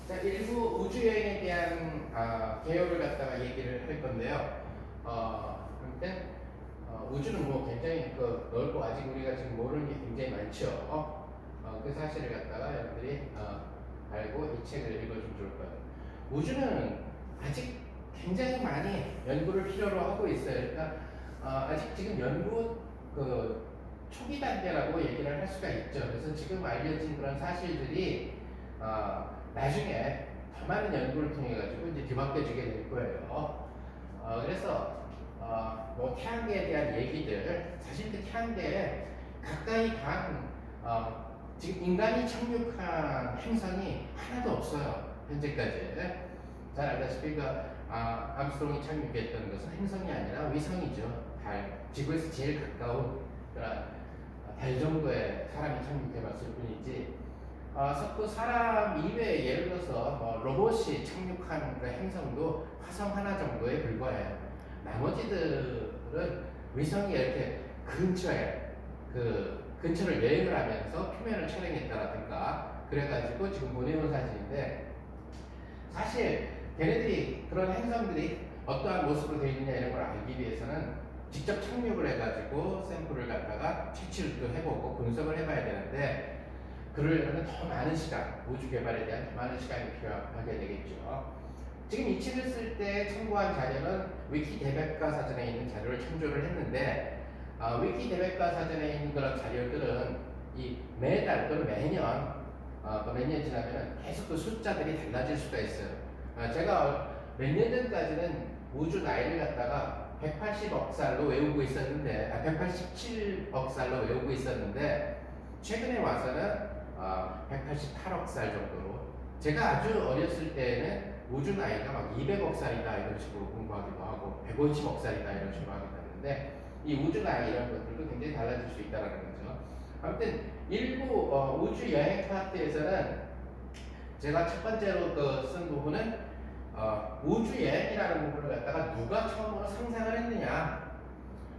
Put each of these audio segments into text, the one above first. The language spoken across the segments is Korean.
자, 일부 우주여행에 대한 개요를 갖다가 얘기를 할 건데요. 아무튼 우주는 뭐 굉장히 넓고 아직 우리가 지금 모르는 게 굉장히 많죠. 그 사실을 갖다가 여러분들이 알고 이 책을 읽어주면 좋을 것 같아요. 우주는 아직 굉장히 많이 연구를 필요로 하고 있어요. 그러니까 아직 지금 연구 초기 단계라고 얘기를 할 수가 있죠. 그래서 지금 알려진 그런 사실들이 나중에 더 많은 연구를 통해 가지고 이제 뒤바뀌어지게 될 거예요. 그래서 뭐 태양계에 대한 얘기들, 사실 그 태양계에 가까이 간 지금 인간이 착륙한 행성이 하나도 없어요. 현재까지. 잘 알다시피 암스트롱이 착륙했던 것은 행성이 아니라 위성이죠. 달, 지구에서 제일 가까운 그런 달 정도의 사람이 착륙해봤을 뿐이지. 그 사람 이외에 예를 들어서 로봇이 착륙한 그 행성도 화성 하나 정도에 불과해요. 나머지들은 위성이 이렇게 근처에 근처를 여행을 하면서 표면을 촬영했다라든가 그래가지고 지금 보내온 사진인데, 사실 걔네들이 그런 행성들이 어떠한 모습으로 되어 있느냐 이런 걸 알기 위해서는 직접 착륙을 해가지고 샘플을 갖다가 채취를 또 해보고 분석을 해봐야 되는데, 그러려면 더 많은 시간, 우주 개발에 대한 더 많은 시간이 필요하게 되겠죠. 지금 이 책을 쓸 때 참고한 자료는 위키 대백과 사전에 있는 자료를 참조를 했는데, 위키 대백과 사전에 있는 그런 자료들은 이 매달 또는 매년 또 몇 년 지나면 계속 그 숫자들이 달라질 수가 있어요. 제가 몇 년 전까지는 우주 나이를 갖다가 180억 살로 외우고 있었는데, 187억 살로 외우고 있었는데, 최근에 와서는 188억 살 정도로, 제가 아주 어렸을 때는 우주 나이가 막 200억 살이다 이런 식으로 공부하기도 하고 150억 살이다 이런 식으로 하기도 했는데, 이 우주 나이 이런 것들도 굉장히 달라질 수 있다는 거죠. 아무튼 일부 우주 여행 파트에서는 제가 첫 번째로 쓴 부분은 우주 여행이라는 부분을 갖다가 누가 처음으로 상상을 했느냐.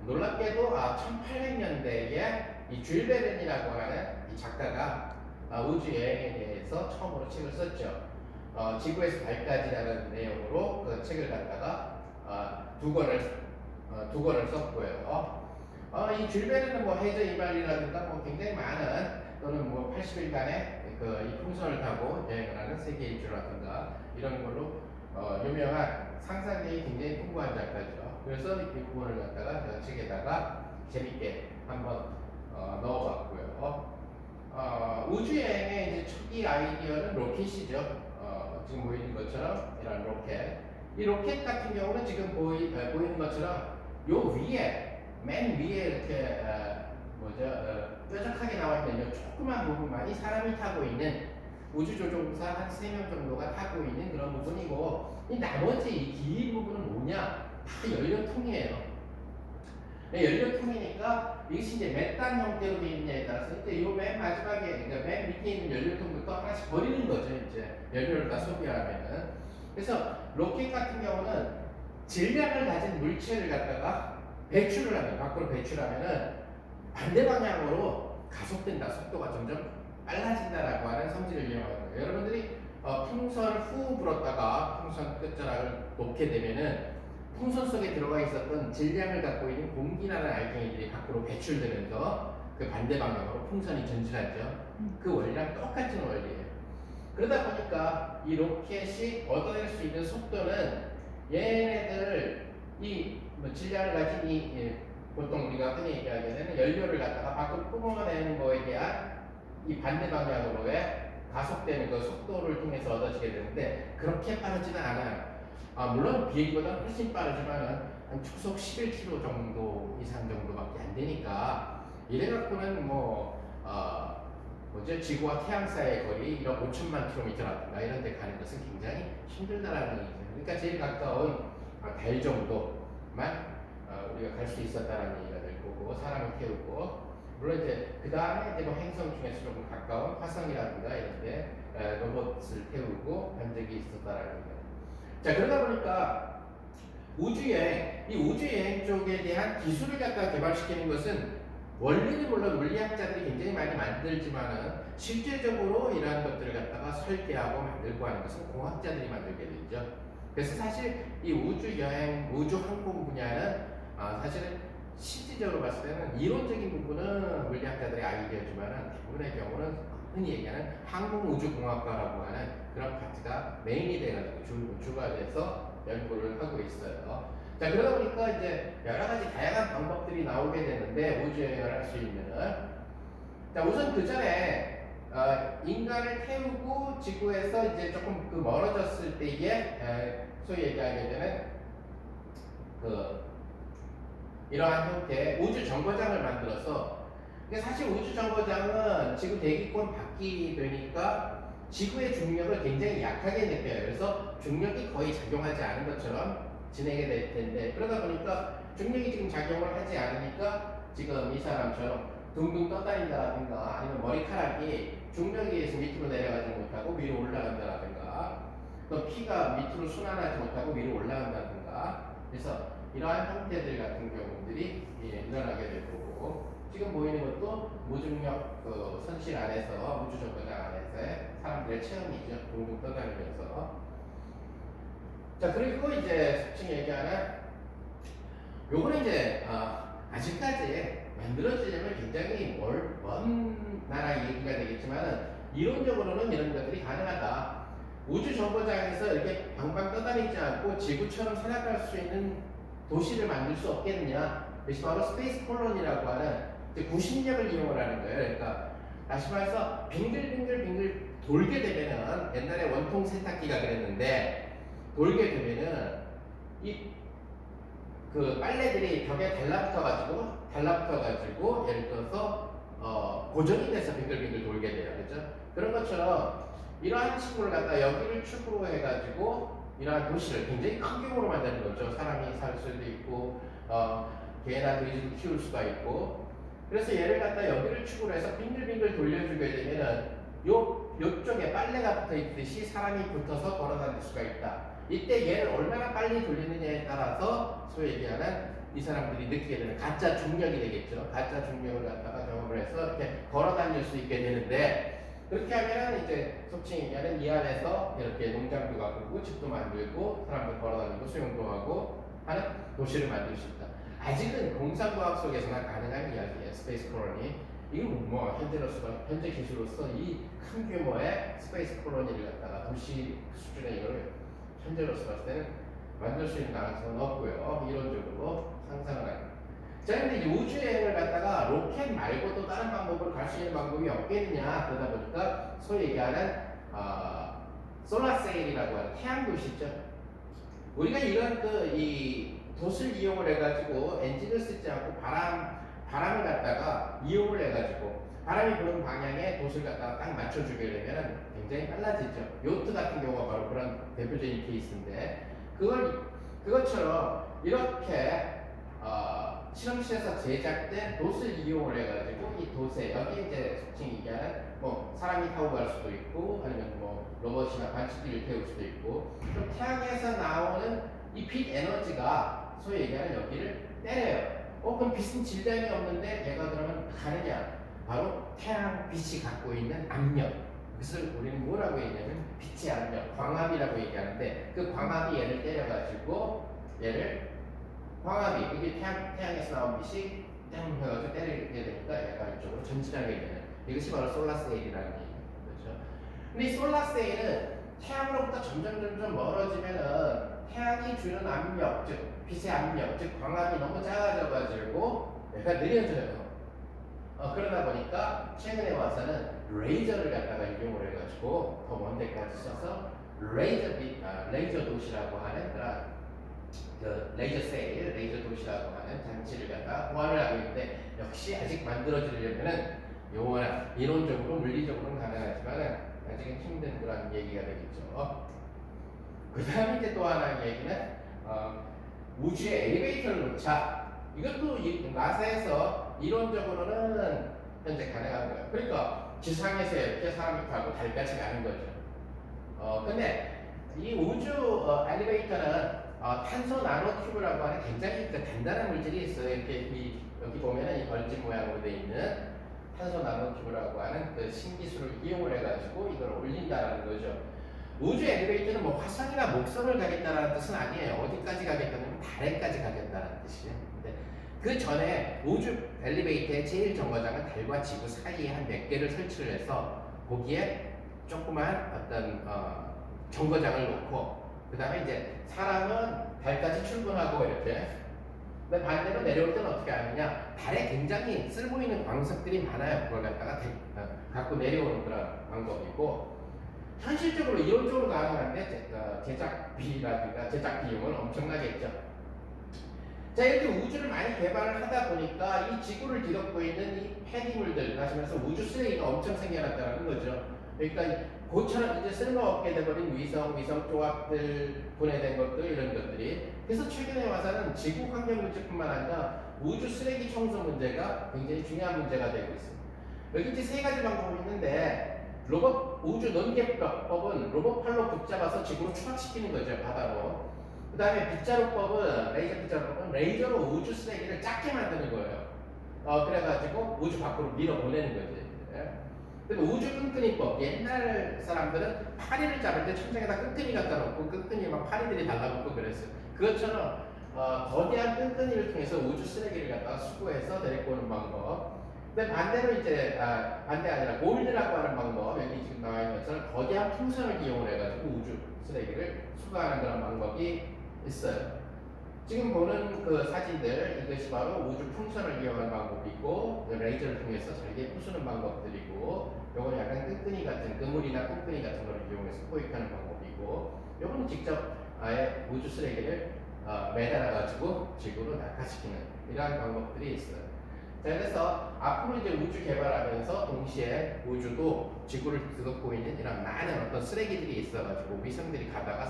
놀랍게도 1800년대에 이 줄 베른이라고 하는 이 작가가 우주 여행에 대해서 처음으로 책을 썼죠. 지구에서 달까지라는 내용으로 그 책을 갖다가 두 권을 썼고요. 이 줄 베른은 뭐 해저 이발이라든가 뭐 굉장히 많은, 또는 뭐 80일간의 이 풍선을 타고 여행을 하는 세계 일주라든가 이런 걸로 유명한, 상상력이 굉장히 풍부한 작가죠. 그래서 이 부분을 갖다가 제가 책에다가 재밌게 한번 넣어봤고요. 우주여행의 이제 초기 아이디어는 로켓이죠. 지금 보이는 것처럼 이런 로켓. 이 로켓 같은 경우는 지금 보이는 것처럼 요 위에, 맨 위에 이렇게 뾰족하게 나와 있는 요 조그만 부분만이 사람이 타고 있는, 우주조종사 한 3명 정도가 타고 있는 그런 부분이고, 이 나머지 이 긴 부분은 뭐냐? 다 연료통이에요. 연료통이니까 이것이 이제 몇 단 형태로 되어 있느냐에 따라서 이제 이 맨 마지막에, 그러니까 맨 밑에 있는 연료통부터 하나씩 버리는 거죠. 이제 연료를 다 소비하면은. 그래서 로켓 같은 경우는 질량을 가진 물체를 갖다가 배출을 하면, 밖으로 배출하면은 반대 방향으로 가속된다. 속도가 점점 빨라진다라고 하는 성질을 이용하는 거예요. 여러분들이 풍선을 후 불었다가 풍선 끝자락을 놓게 되면은 풍선 속에 들어가 있었던 질량을 갖고 있는 공기라는 알갱이들이 밖으로 배출되면서 그 반대 방향으로 풍선이 전진하죠. 그 원리랑 똑같은 원리예요. 그러다 보니까 이 로켓이 얻어낼 수 있는 속도는 얘네들 질량을 가진 보통 우리가 흔히 얘기하게 되는 연료를 갖다가 밖으로 뿜어내는 거에 대한 이 반대 방향으로의 가속되는 그 속도를 통해서 얻어지게 되는데, 그렇게 빠르지는 않아요. 물론 비행기보다 훨씬 빠르지만 한 초속 11km 정도 이상 정도밖에 안 되니까, 이래 갖고는 지구와 태양 사이의 거리 1억 5천만 킬로미터라든가 이런 데 가는 것은 굉장히 힘들다라는 얘기죠. 그러니까 제일 가까운 달 정도만 우리가 갈 수 있었다라는 얘기가 될 거고, 사람을 태우고, 물론 이제 그 다음에 이제 행성 중에서 조금 가까운 화성이라든가 이런데 로봇을 태우고 간 적이 있었다라는 얘기가. 자, 그러다 보니까 이 우주여행 쪽에 대한 기술을 갖다 개발시키는 것은 원리는 물론 물리학자들이 굉장히 많이 만들지만은 실제적으로 이러한 것들을 갖다가 설계하고 만들고 하는 것은 공학자들이 만들게 되죠. 그래서 사실 이 우주 여행, 우주 항공 분야는 사실은 실질적으로 봤을 때는 이론적인 부분은 물리학자들의 아이디어지만은 대부분의 경우는 흔히 얘기하는 항공우주공학과라고 하는 그런 파트가 메인이 돼가지고 주가 돼서 연구를 하고 있어요. 자, 그러다 보니까 이제 여러 가지 다양한 방법들이 나오게 되는데 우주 여행을 할 수 있는. 자, 우선 그 전에 인간을 태우고 지구에서 이제 조금 그 멀어졌을 때에 소위 얘기하게 되는 그 이러한 형태의 우주 정거장을 만들어서 근데 사실 우주 정거장은 지구 대기권 밖이 되니까 지구의 중력을 굉장히 약하게 느껴요. 그래서 중력이 거의 작용하지 않은 것처럼 진행이 될 텐데 그러다 보니까 중력이 지금 작용을 하지 않으니까 지금 이 사람처럼 둥둥 떠다닌다라든가 아니면 머리카락이 중력에 의해서 밑으로 내려가지 못하고 위로 올라간다라든가 또 피가 밑으로 순환하지 못하고 위로 올라간다든가 그래서 이러한 형태들 같은 경우들이 일어나게 될 거고 지금 보이는 것도 무중력 그 선실 안에서 우주정거장 안에서의 사람들의 체험이죠. 둥둥 떠다니면서 자 그리고 이제 속칭 얘기하는 요거는 이제 아직까지 만들어지려면 굉장히 먼 나라 얘기가 되겠지만 이론적으로는 이런 것들이 가능하다. 우주 정거장에서 이렇게 방방 떠다니지 않고 지구처럼 살아갈 수 있는 도시를 만들 수 없겠느냐? 그것이 바로 스페이스 콜론이라고 하는 구심력을 이용을 하는 거예요. 그러니까 다시 말해서 빙글빙글 돌게 되면은 옛날에 원통 세탁기가 그랬는데 돌게 되면은 이 그 빨래들이 벽에 달라붙어가지고 예를 들어서 고정이 돼서 빙글빙글 돌게 돼요. 그죠? 그런 것처럼 이러한 친구를 갖다 여기를 축으로 해가지고 이러한 도시를 굉장히 큰 규모로 만드는 거죠. 사람이 살 수도 있고 개나 돼지도 키울 수가 있고 그래서 얘를 갖다 여기를 축으로 해서 빙글빙글 돌려주게 되면은 요쪽에 빨래가 붙어 있듯이 사람이 붙어서 걸어 다닐 수가 있다. 이때 얘를 얼마나 빨리 돌리느냐에 따라서 소위 얘기하는 이 사람들이 느끼게 되는 가짜 중력이 되겠죠. 가짜 중력을 갖다가 경험을 해서 이렇게 걸어 다닐 수 있게 되는데 그렇게 하면 이제 속칭 얘기하는 이 안에서 이렇게 농장도 가꾸고 집도 만들고 사람들 걸어 다니고 수영도 하고 하는 도시를 만들 수 있다. 아직은 공상과학 속에서나 가능한 이야기예요. 스페이스 콜로니. 이건 뭐 현재 기술로서 이 큰 규모의 스페이스 콜로니를 갖다가 도시 수준의 이거를 현재로서 봤을 때는 만들 수 있는 가능성은 없고요. 이론적으로 상상을 하는. 자, 근데 우주 여행을 갖다가 로켓 말고도 다른 방법으로 갈 수 있는 방법이 없겠느냐 그러다 보니까 소위 얘기하는 솔라세일이라고 하는 태양도시 있죠. 우리가 이런 이 돛을 이용을 해가지고 엔진을 쓰지 않고 바람을 갖다가 이용을 해가지고 바람이 부는 방향에 돛을 갖다가 딱 맞춰주게 되면 굉장히 빨라지죠. 요트 같은 경우가 바로 그런 대표적인 케이스인데 그것처럼 이렇게 실험실에서 제작된 돛을 이용을 해가지고 이 돛에 여기 이제 속칭 얘기하는 뭐 사람이 타고 갈 수도 있고 아니면 뭐 로봇이나 관측기를 태울 수도 있고 그럼 태양에서 나오는 이 빛 에너지가 소위 얘기하는 여기를 때려요. 그럼 빛은 질량이 없는데 얘가 그러면 가느냐? 바로 태양 빛이 갖고 있는 압력. 그것을 우리는 뭐라고 얘기하냐면 빛의 압력, 광합이라고 얘기하는데 그 광합이 얘를 때려가지고 얘를 광합이 이게 태양에서 나온 빛이 땡 해가지고 때리게 되니까 얘가 이쪽으로 전진하게 되는 이것이 바로 솔라세일이라는 얘기입니다. 그렇죠? 근데 이 솔라세일은 태양으로부터 점점 멀어지면은 태양이 주는 압력, 즉 빛의 압력, 즉 광합이 너무 작아져가지고 얘가 느려져요. 그러다 보니까 최근에 와서는 레이저를 갖다가 이용을 해가지고 더 먼 데까지 써서 레이저 도시라고 하는 그런 레이저 세일, 레이저 도시라고 하는 장치를 갖다가 보완을 하고 있는데 역시 아직 만들어지려면은 요거는 이론적으로 물리적으로는 가능하지만 아직은 힘든 그런 얘기가 되겠죠. 그 다음에 이제 또 하나의 얘기는 우주에 엘리베이터를 놓자. 이것도 나사에서 이론적으로는 현재 가능한 거예요. 그러니까 지상에서 이렇게 사람이 타고 달까지 가는 거죠. 근데 이 우주 엘리베이터는 탄소 나노튜브라고 하는 굉장히 그 단단한 물질이 있어요. 이렇게 여기 보면은 이 벌집 모양으로 되어 있는 탄소 나노튜브라고 하는 그 신기술을 이용을 해가지고 이걸 올린다라는 거죠. 우주 엘리베이터는 뭐 화성이나 목성을 가겠다라는 뜻은 아니에요. 어디까지 가겠다는 달에까지 가겠다는 뜻이에요. 근데 그 전에 우주 엘리베이터의 제일 정거장은 달과 지구 사이에 한 몇 개를 설치를 해서 거기에 조그만 어떤 정거장을 놓고 그 다음에 이제 사람은 달까지 출근하고 이렇게. 근데 반대로 내려올 때는 어떻게 하느냐? 달에 굉장히 쓸모 있는 광석들이 많아요. 그걸 갖다가 갖고 내려오는 그런 방법이고, 현실적으로 이론적으로 가능한데 제작비라든가 제작 비용은 엄청나겠죠. 자, 이렇게 우주를 많이 개발을 하다 보니까 이 지구를 뒤덮고 있는 이 폐기물들, 하시면서 우주 쓰레기가 엄청 생겨났다는 거죠. 그러니까 고처럼 이제 쓸모없게 돼버린 위성 조각들, 분해된 것들, 이런 것들이. 그래서 최근에 와서는 지구 환경 문제뿐만 아니라 우주 쓰레기 청소 문제가 굉장히 중요한 문제가 되고 있습니다. 여기 이제 세 가지 방법이 있는데, 로봇 우주 논개법은 로봇 팔로 붙잡아서 지구로 추락시키는 거죠, 바다로. 그 다음에 빗자루법은, 레이저 빗자루법은 레이저로 우주 쓰레기를 작게 만드는 거예요. 그래가지고 우주 밖으로 밀어보내는 거지. 예. 그리고 우주 끈끈이법. 옛날 사람들은 파리를 잡을 때 천장에다 끈끈이 갖다 놓고 끈끈이 막 파리들이 달라붙고 그랬어요. 그것처럼 거대한 끈끈이를 통해서 우주 쓰레기를 갖다가 수거해서 데리고 오는 방법. 근데 반대로 이제 반대 아니라 골드라고 하는 방법, 여기 지금 나와 있는 것처럼 거대한 풍선을 이용을 해가지고 우주 쓰레기를 수거하는 그런 방법이 있어요. 지금 보는 그 사진들, 이것이 바로 우주 풍선을 이용하는 방법이고, 레이저를 통해서 잘게 부수는 방법들이고, 요건 약간 끈끈이 같은, 그물이나 끈끈이 같은 걸 이용해서 포획하는 방법이고, 요거는 직접 아예 우주 쓰레기를 매달아가지고 지구로 낙하시키는 이러한 방법들이 있어요. 자, 그래서 앞으로 이제 우주 개발하면서 동시에 우주도 지구를 뒤덮고 있는 이런 많은 어떤 쓰레기들이 있어가지고 위성들이 가다가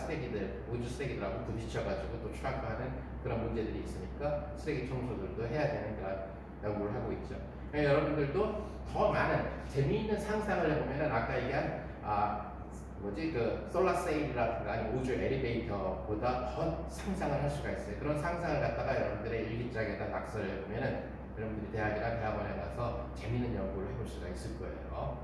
우주 쓰레기들하고 부딪혀가지고 또 추락하는 그런 문제들이 있으니까 쓰레기 청소들도 해야 되는 그런 연구를 하고 있죠. 그러니까 여러분들도 더 많은 재미있는 상상을 해보면은 아까 얘기한 그 솔라세일이라든가 아니면 우주 엘리베이터보다 더 상상을 할 수가 있어요. 그런 상상을 갖다가 여러분들의 일기장에다 낙서를 해보면은 여러분들이 대학이나 대학원에 가서 재미있는 연구를 해볼 수가 있을 거예요.